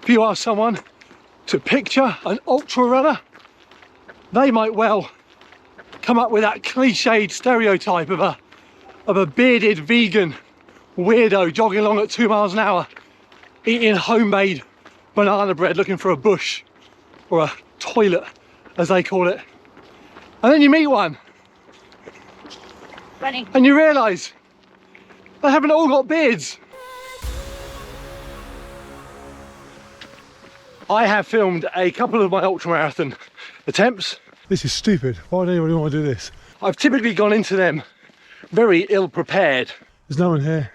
if you ask someone to picture an ultra runner, they might well come up with that cliched stereotype of a bearded vegan weirdo jogging along at 2 miles an hour, eating homemade banana bread, looking for a bush or a toilet, as they call it. And then you meet one Running. and you realise they haven't all got beards. I have filmed a couple of my ultramarathon attempts. This is stupid. Why would anybody want to do this? I've typically gone into them very ill prepared. There's no one here,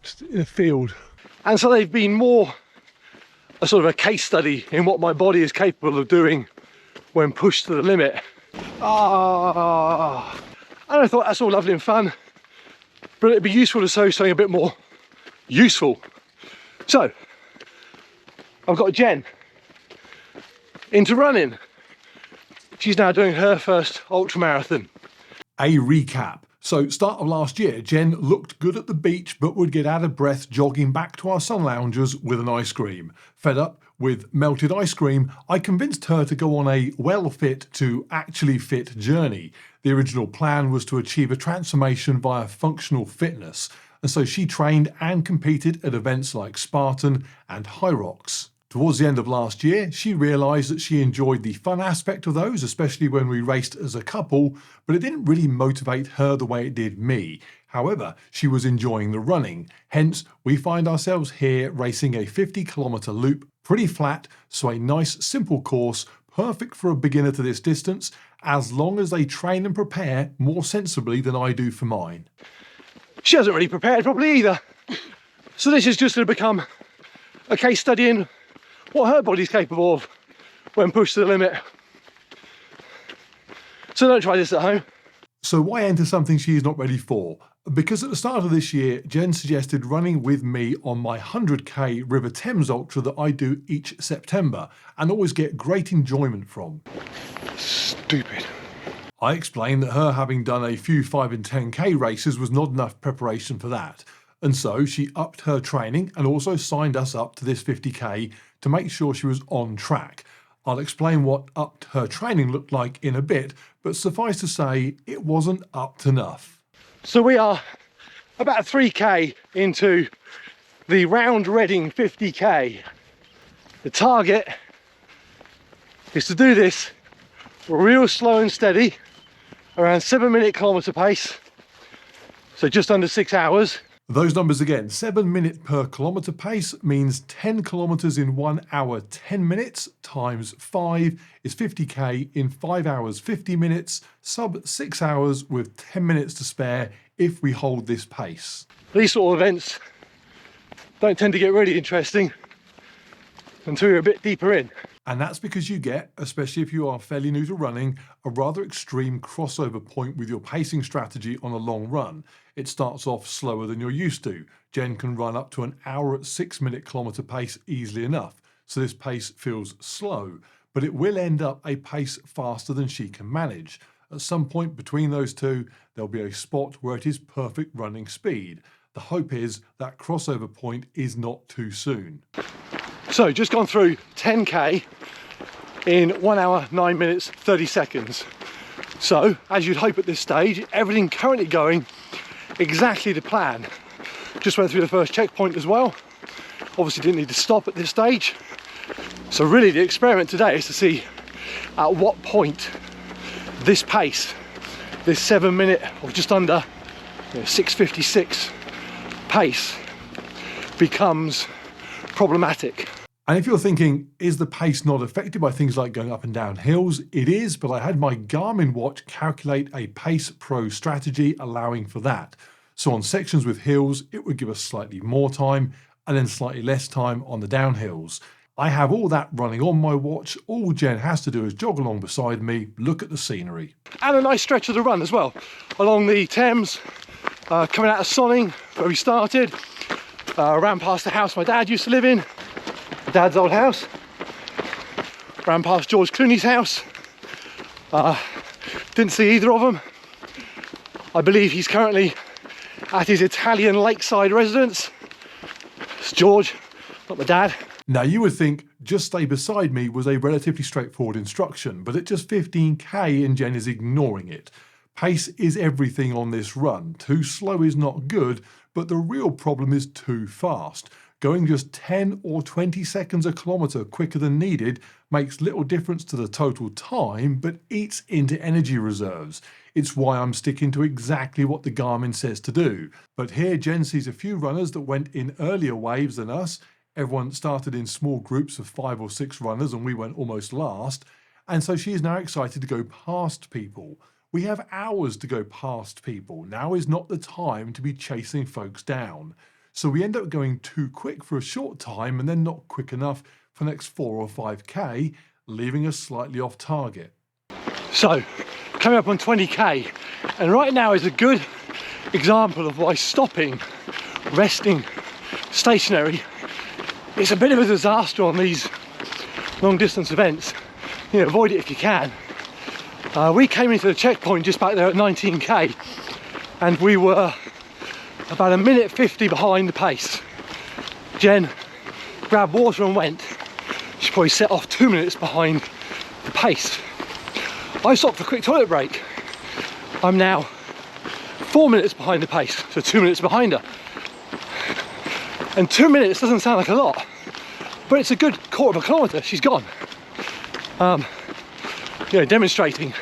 just in a field. And so they've been more a sort of a case study in what my body is capable of doing when pushed to the limit. And I thought that's all lovely and fun, but it'd be useful to show something a bit more useful. So I've got Jen into running. She's now doing her first ultramarathon. A recap. So, start of last year, Jen looked good at the beach but would get out of breath jogging back to our sun loungers with an ice cream. Fed up with melted ice cream, I convinced her to go on a well-fit to actually fit journey. The original plan was to achieve a transformation via functional fitness, and so she trained and competed at events like Spartan and High Rocks. Towards the end of last year, she realised that she enjoyed the fun aspect of those, especially when we raced as a couple, but it didn't really motivate her the way it did me. However, she was enjoying the running. Hence, we find ourselves here racing a 50-kilometre loop, pretty flat, so a nice simple course, perfect for a beginner to this distance, as long as they train and prepare more sensibly than I do for mine. She hasn't really prepared properly either. So this is just going to become a case study in what her body's capable of when pushed to the limit. So don't try this at home. So why enter something she is not ready for? Because at the start of this year, Jen suggested running with me on my 100k River Thames Ultra that I do each September and always get great enjoyment from. Stupid. I explained that her having done a few 5 and 10k races was not enough preparation for that. And so she upped her training and also signed us up to this 50k to make sure she was on track. I'll explain what upped her training looked like in a bit, but suffice to say, it wasn't up to enough. So we are about 3k into the Round Reading 50k. The target is to do this real slow and steady, around 7-minute kilometre pace, so just under 6 hours. Those numbers again, 7 minute per kilometre pace means 10 kilometres in 1 hour 10 minutes times 5 is 50k in 5 hours 50 minutes, sub 6 hours with 10 minutes to spare if we hold this pace. These sort of events don't tend to get really interesting until you're a bit deeper in. And that's because you get, especially if you are fairly new to running, a rather extreme crossover point with your pacing strategy on a long run. It starts off slower than you're used to. Jen can run up to an hour at 6 minute kilometre pace easily enough, so this pace feels slow, but it will end up a pace faster than she can manage. At some point between those two, there'll be a spot where it is perfect running speed. The hope is that crossover point is not too soon. So just gone through 10k in 1 hour 9 minutes 30 seconds. So as you'd hope at this stage, everything currently going exactly to plan. Just went through the first checkpoint as well. Obviously didn't need to stop at this stage. So really the experiment today is to see at what point this pace, this 7 minute or just under 6:56 pace becomes problematic. And if you're thinking, is the pace not affected by things like going up and down hills? It is, but I had my Garmin watch calculate a Pace Pro strategy allowing for that. So on sections with hills, it would give us slightly more time and then slightly less time on the downhills. I have all that running on my watch. All Jen has to do is jog along beside me, look at the scenery. And a nice stretch of the run as well, along the Thames, coming out of Sonning, where we started, ran past the house my dad used to live in, Dad's old house, ran past George Clooney's house, didn't see either of them. I believe he's currently at his Italian lakeside residence. It's George, not my dad. Now you would think just stay beside me was a relatively straightforward instruction, but at just 15k and Jen is ignoring it. Pace is everything on this run. Too slow is not good, but the real problem is too fast. Going just 10 or 20 seconds a kilometre quicker than needed makes little difference to the total time, but eats into energy reserves. It's why I'm sticking to exactly what the Garmin says to do. But here Jen sees a few runners that went in earlier waves than us. Everyone started in small groups of 5 or 6 runners and we went almost last. And so she is now excited to go past people. We have hours to go past people. Now is not the time to be chasing folks down. So we end up going too quick for a short time and then not quick enough for the next 4 or 5k, leaving us slightly off target. So, coming up on 20k, and right now is a good example of why stopping, resting, stationary, is a bit of a disaster on these long distance events. You know, avoid it if you can. We came into the checkpoint just back there at 19k, and we were about 1 minute 50 behind the pace. Jen grabbed water and went. She probably set off 2 minutes behind the pace. I stopped for a quick toilet break. I'm now 4 minutes behind the pace, so 2 minutes behind her. And 2 minutes doesn't sound like a lot, but it's a good quarter of a kilometre she's gone. You know, demonstrating,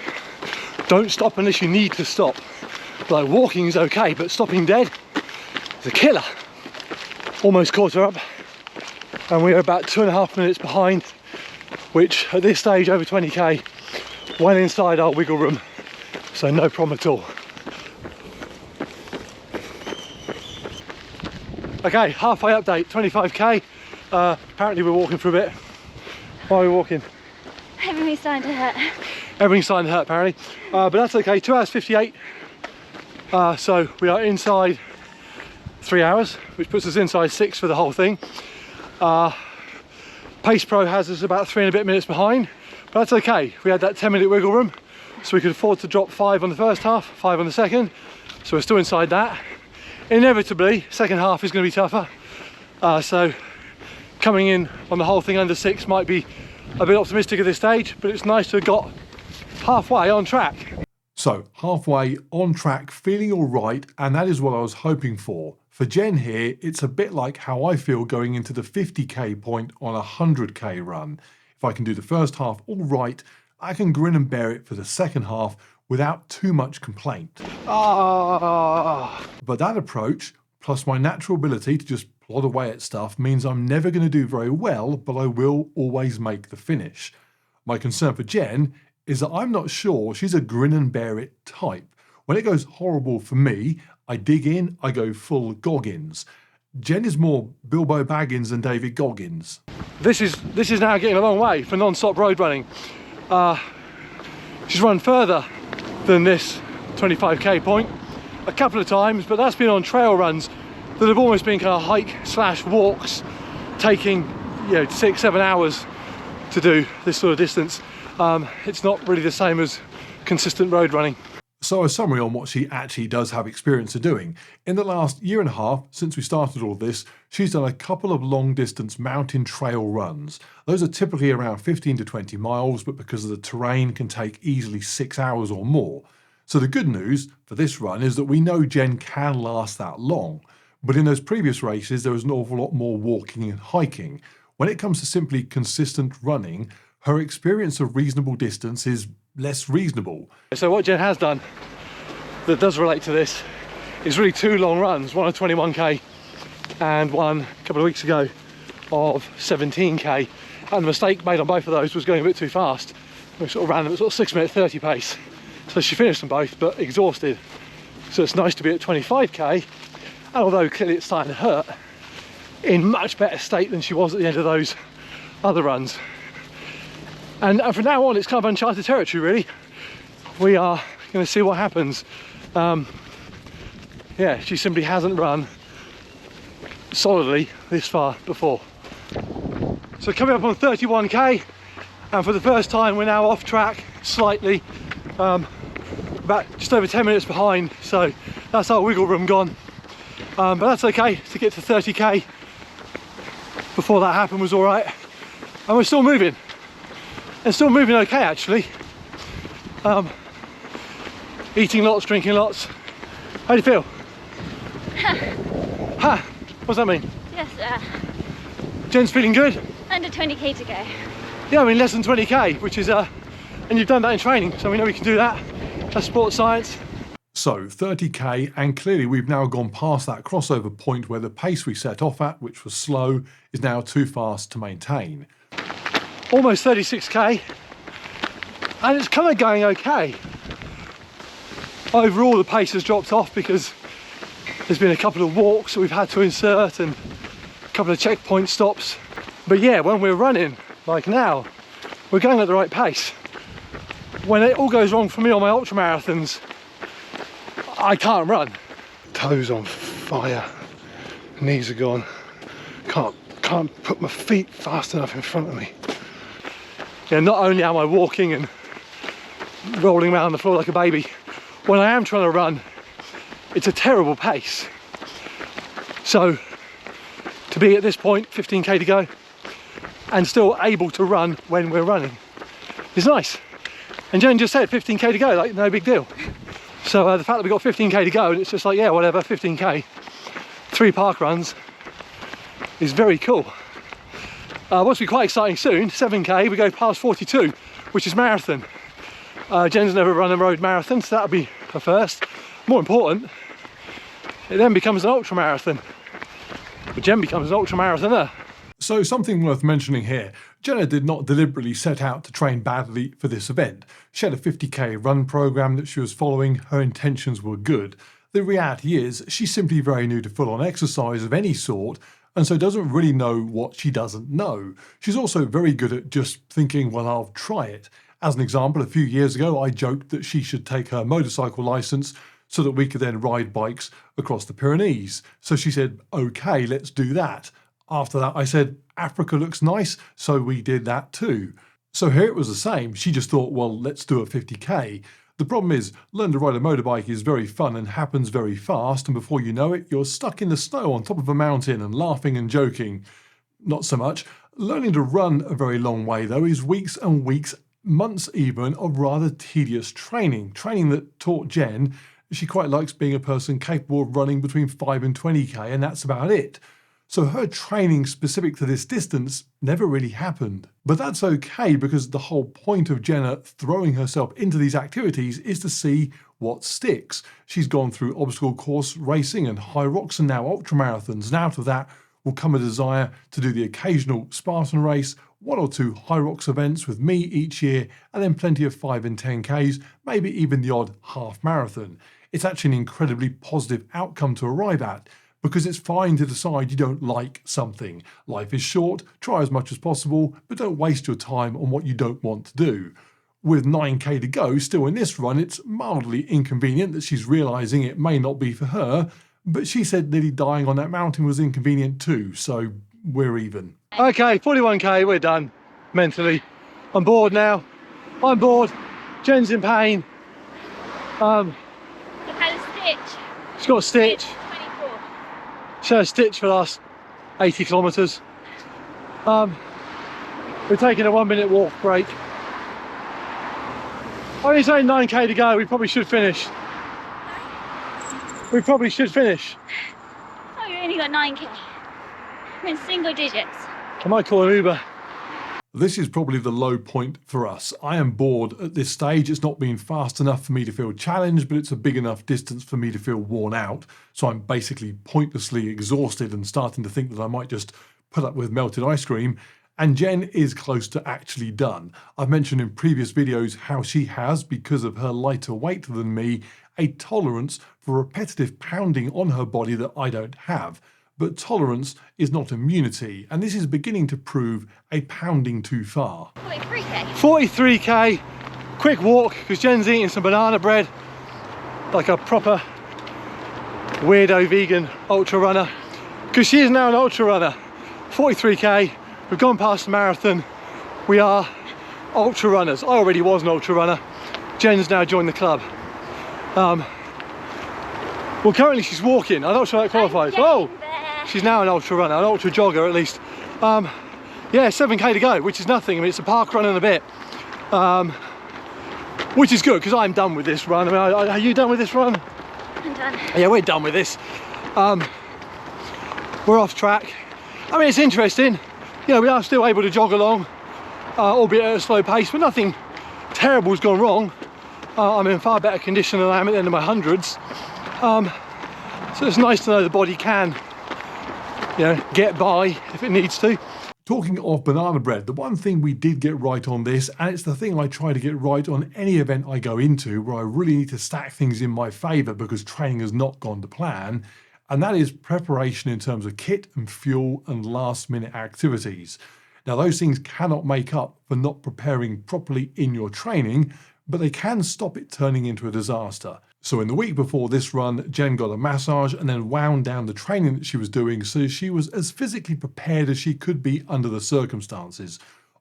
don't stop unless you need to stop. Like walking is okay, but stopping dead is a killer. Almost caught her up, and we are about 2.5 minutes behind, which at this stage over 20k, well inside our wiggle room, so no problem at all. Okay, halfway update, 25k. Apparently we're walking for a bit. Why are we walking? Everything's starting to hurt. Everything's starting to hurt apparently, but that's okay. 2 hours 58. So we are inside 3 hours, which puts us inside 6 for the whole thing. Pace Pro has us about 3 and a bit minutes behind, but that's okay. We had that 10-minute wiggle room, so we could afford to drop 5 on the first half, 5 on the second. So we're still inside that. Inevitably, second half is going to be tougher. So coming in on the whole thing under 6 might be a bit optimistic at this stage, but it's nice to have got halfway on track. So halfway on track, feeling all right, and that is what I was hoping for. For Jen here, it's a bit like how I feel going into the 50k point on a 100k run. If I can do the first half all right, I can grin and bear it for the second half without too much complaint. But that approach, plus my natural ability to just plod away at stuff, means I'm never going to do very well, but I will always make the finish. My concern for Jen is that I'm not sure she's a grin and bear it type. When it goes horrible for me, I dig in, I go full Goggins. Jen is more Bilbo Baggins than David Goggins. This is now getting a long way for non-stop road running. She's run further than this 25k point a couple of times, but that's been on trail runs that have almost been kind of hike/walks, taking 6-7 hours to do this sort of distance. It's not really the same as consistent road running. So a summary on what she actually does have experience of doing. In the last year and a half, since we started all this, she's done a couple of long distance mountain trail runs. Those are typically around 15 to 20 miles, but because of the terrain can take easily 6 hours or more. So the good news for this run is that we know Jen can last that long. But in those previous races, there was an awful lot more walking and hiking. When it comes to simply consistent running, her experience of reasonable distance is less reasonable. So what Jen has done that does relate to this is really 2 long runs, one of 21k and one a couple of weeks ago of 17k, and the mistake made on both of those was going a bit too fast. We sort of ran them at sort of 6 minute 30 pace, so she finished them both but exhausted. So it's nice to be at 25k, and although clearly it's starting to hurt, in much better state than she was at the end of those other runs. And from now on, it's kind of uncharted territory, really. We are going to see what happens. Yeah, she simply hasn't run solidly this far before. So coming up on 31k, and for the first time, we're now off track slightly, about just over 10 minutes behind. So that's our wiggle room gone. But that's okay to get to 30k. before that happened was all right, and we're still moving, and still moving okay actually. Eating lots, drinking lots. How do you feel? Ha! What's that mean? Yes, Jen's feeling good? under 20k to go. Yeah, I mean less than 20k, which is and you've done that in training, so we know we can do that. That's sports science. So 30k, and clearly we've now gone past that crossover point where the pace we set off at, which was slow, is now too fast to maintain. Almost 36k, and it's kind of going okay. Overall the pace has dropped off because there's been a couple of walks that we've had to insert and a couple of checkpoint stops. But yeah, when we're running, like now, we're going at the right pace. When it all goes wrong for me on my ultra marathons, I can't run. Toes on fire, knees are gone. Can't put my feet fast enough in front of me. Yeah, not only am I walking and rolling around the floor like a baby, when I am trying to run, it's a terrible pace. So to be at this point, 15k to go, and still able to run when we're running is nice. And Jen just said 15k to go, like no big deal. So the fact that we got 15k to go and it's just like, yeah, whatever, 15k, 3 park runs is very cool. What's be quite exciting soon, 7k, we go past 42, which is marathon. Jen's never run a road marathon, so that'll be a first. More important, it then becomes an ultra marathon. But Jen becomes an ultra marathoner. So something worth mentioning here, Jenna did not deliberately set out to train badly for this event. She had a 50k run program that she was following, her intentions were good. The reality is, she's simply very new to full-on exercise of any sort, and so doesn't really know what she doesn't know. She's also very good at just thinking, well, I'll try it. As an example, a few years ago, I joked that she should take her motorcycle licence so that we could then ride bikes across the Pyrenees. So she said, okay, let's do that. After that, I said, Africa looks nice, so we did that too. So here it was the same. She just thought, well, let's do a 50k. The problem is, learn to ride a motorbike is very fun and happens very fast, and before you know it, you're stuck in the snow on top of a mountain and laughing and joking. Not so much. Learning to run a very long way, though, is weeks and weeks, months even, of rather tedious training. Training that taught Jen she quite likes being a person capable of running between 5 and 20k, and that's about it. So her training specific to this distance never really happened. But that's okay, because the whole point of Jenna throwing herself into these activities is to see what sticks. She's gone through obstacle course racing and high rocks and now ultramarathons, and out of that will come a desire to do the occasional Spartan race, 1 or 2 high rocks events with me each year, and then plenty of 5 and 10Ks, maybe even the odd half marathon. It's actually an incredibly positive outcome to arrive at, because it's fine to decide you don't like something. Life is short, try as much as possible, but don't waste your time on what you don't want to do. With 9k to go still in this run, it's mildly inconvenient that she's realising it may not be for her, but she said nearly dying on that mountain was inconvenient too, so we're even. Okay, 41k, we're done, mentally. I'm bored now. I'm bored. Jen's in pain. I've had a stitch. She's got a stitch. Stitch 24. She had a stitch for the last 80 kilometres. We're taking a 1-minute walk break. Only saying 9k to go, we probably should finish. We probably should finish. Oh, you only got 9k. I'm in single digits. I might call an Uber. This is probably the low point for us. I am bored at this stage. It's not been fast enough for me to feel challenged, but it's a big enough distance for me to feel worn out. So I'm basically pointlessly exhausted and starting to think that I might just put up with melted ice cream. And Jen is close to actually done. I've mentioned in previous videos how she has, because of her lighter weight than me, a tolerance for repetitive pounding on her body that I don't have. But tolerance is not immunity, and this is beginning to prove a pounding too far. 43k. 43k, quick walk, because Jen's eating some banana bread, like a proper weirdo vegan ultra runner, because she is now an ultra runner. 43k, we've gone past the marathon, we are ultra runners. I already was an ultra runner, Jen's now joined the club. Well, currently she's walking, I'm not sure that qualifies. Oh! She's now an ultra runner, an ultra jogger at least. Yeah, 7k to go, which is nothing. I mean, it's a park run and a bit, which is good because I'm done with this run. I mean, are you done with this run? I'm done. Yeah, we're done with this. We're off track. I mean, it's interesting. You know, we are still able to jog along, albeit at a slow pace, but nothing terrible has gone wrong. I'm in far better condition than I am at the end of my hundreds. So it's nice to know the body can, you know, get by if it needs to. Talking of banana bread, the one thing we did get right on this, and it's the thing I try to get right on any event I go into where I really need to stack things in my favour because training has not gone to plan, and that is preparation in terms of kit and fuel and last minute activities. Now those things cannot make up for not preparing properly in your training, but they can stop it turning into a disaster. So in the week before this run, Jen got a massage and then wound down the training that she was doing so she was as physically prepared as she could be under the circumstances.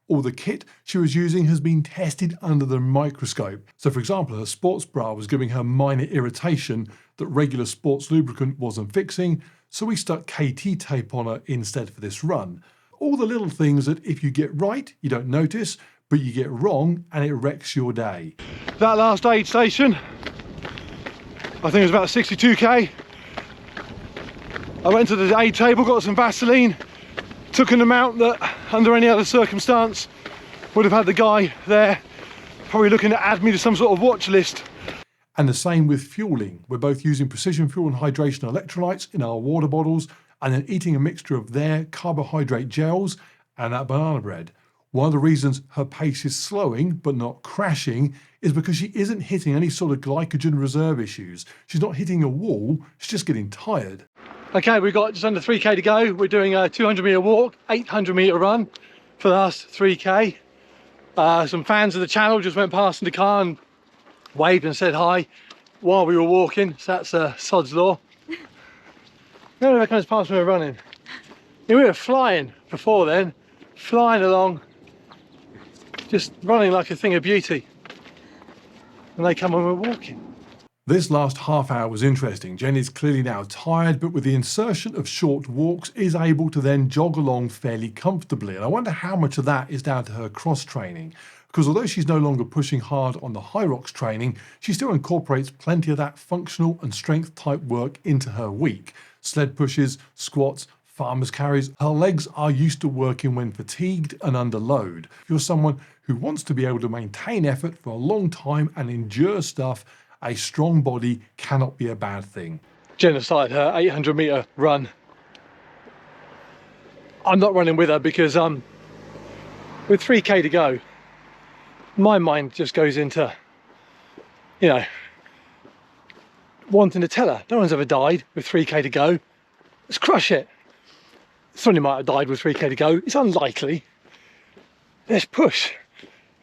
All the kit she was using has been tested under the microscope. So for example, her sports bra was giving her minor irritation that regular sports lubricant wasn't fixing, so we stuck KT tape on her instead for this run. All the little things that if you get right, you don't notice, but you get wrong and it wrecks your day. That last aid station, I think it was about 62k. I went to the aid table, got some Vaseline, took an amount that under any other circumstance would have had the guy there probably looking to add me to some sort of watch list. And the same with fueling. We're both using precision fuel and hydration electrolytes in our water bottles and then eating a mixture of their carbohydrate gels and that banana bread. One of the reasons her pace is slowing but not crashing is because she isn't hitting any sort of glycogen reserve issues. She's not hitting a wall, she's just getting tired. Okay, we've got just under 3k to go. We're doing a 200 metre walk, 800 metre run for the last 3k. Some fans of the channel just went past in the car and waved and said hi while we were walking, so that's sod's law. No, that comes past when we were running. Yeah, we were flying before then, flying along, just running like a thing of beauty. And they come when we're walking. This last half hour was interesting. Jen is clearly now tired, but with the insertion of short walks is able to then jog along fairly comfortably. And I wonder how much of that is down to her cross training. Because although she's no longer pushing hard on the high rocks training, she still incorporates plenty of that functional and strength type work into her week. Sled pushes, squats, farmer's carries. Her legs are used to working when fatigued and under load. If you're someone who wants to be able to maintain effort for a long time and endure stuff, a strong body cannot be a bad thing. Genocide, her 800 metre run. I'm not running with her because with 3k to go, my mind just goes into, you know, wanting to tell her. No one's ever died with 3k to go. Let's crush it. Somebody might have died with 3k to go. It's unlikely. Let's push.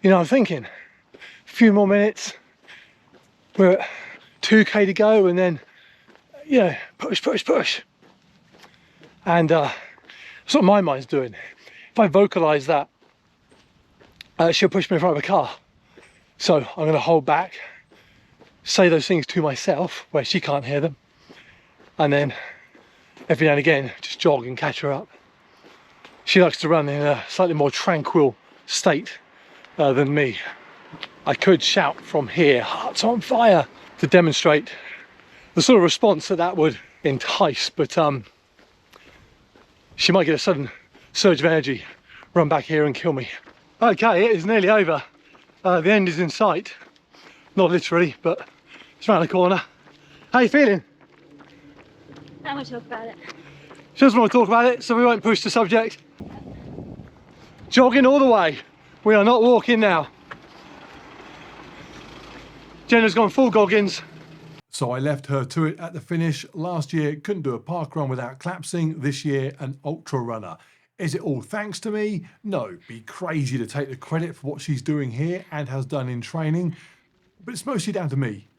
You know, I'm thinking a few more minutes. We're at 2k to go, and then, you know, push, push, push. And that's what my mind's doing. If I vocalise that, she'll push me in front of a car. So I'm going to hold back, say those things to myself where she can't hear them, and then every now and again just jog and catch her up. She likes to run in a slightly more tranquil state than me. I could shout from here, hearts on fire, to demonstrate the sort of response that would entice, but she might get a sudden surge of energy, run back here and kill me. Okay, it is nearly over. The end is in sight. Not literally, but it's around the corner. How are you feeling? I want to talk about it. She doesn't want to talk about it, so we won't push the subject. Jogging all the way. We are not walking now. Jenna's gone full Goggins. So I left her to it at the finish. Last year, couldn't do a park run without collapsing. This year, an ultra runner. Is it all thanks to me? No, be crazy to take the credit for what she's doing here and has done in training, but it's mostly down to me.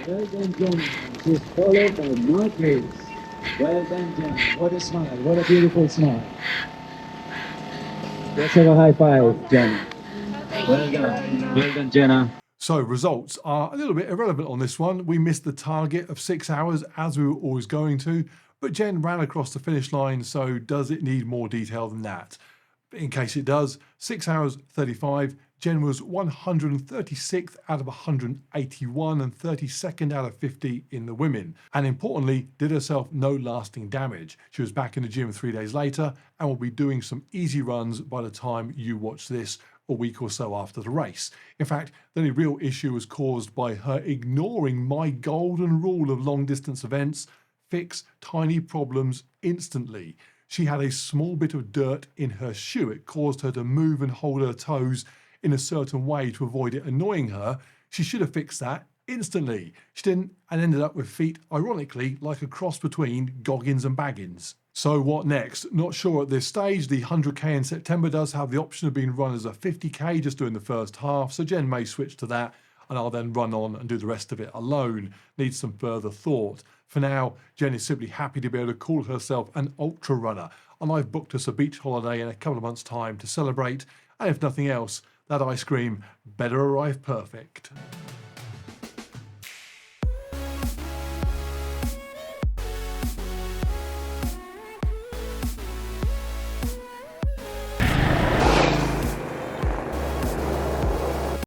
Well done, John. She's followed by Mark Hayes. Well done, John. What a smile. What a beautiful smile. Let's have a high five, Jenna. Well done. Well done, Jenna. So results are a little bit irrelevant on this one. We missed the target of 6 hours as we were always going to, but Jen ran across the finish line, so does it need more detail than that? In case it does, 6 hours 35, Jen was 136th out of 181 and 32nd out of 50 in the women. And importantly, did herself no lasting damage. She was back in the gym 3 days later and will be doing some easy runs by the time you watch this a week or so after the race. In fact, the only real issue was caused by her ignoring my golden rule of long distance events: fix tiny problems instantly. She had a small bit of dirt in her shoe. It caused her to move and hold her toes in a certain way to avoid it annoying her. She should have fixed that instantly. She didn't, and ended up with feet, ironically, like a cross between Goggins and Baggins. So what next? Not sure at this stage. The 100k in September does have the option of being run as a 50k, just doing the first half, so Jen may switch to that, and I'll then run on and do the rest of it alone. Needs some further thought. For now, Jen is simply happy to be able to call herself an ultra runner, and I've booked us a beach holiday in a couple of months' time to celebrate, and if nothing else, that ice cream better arrive perfect.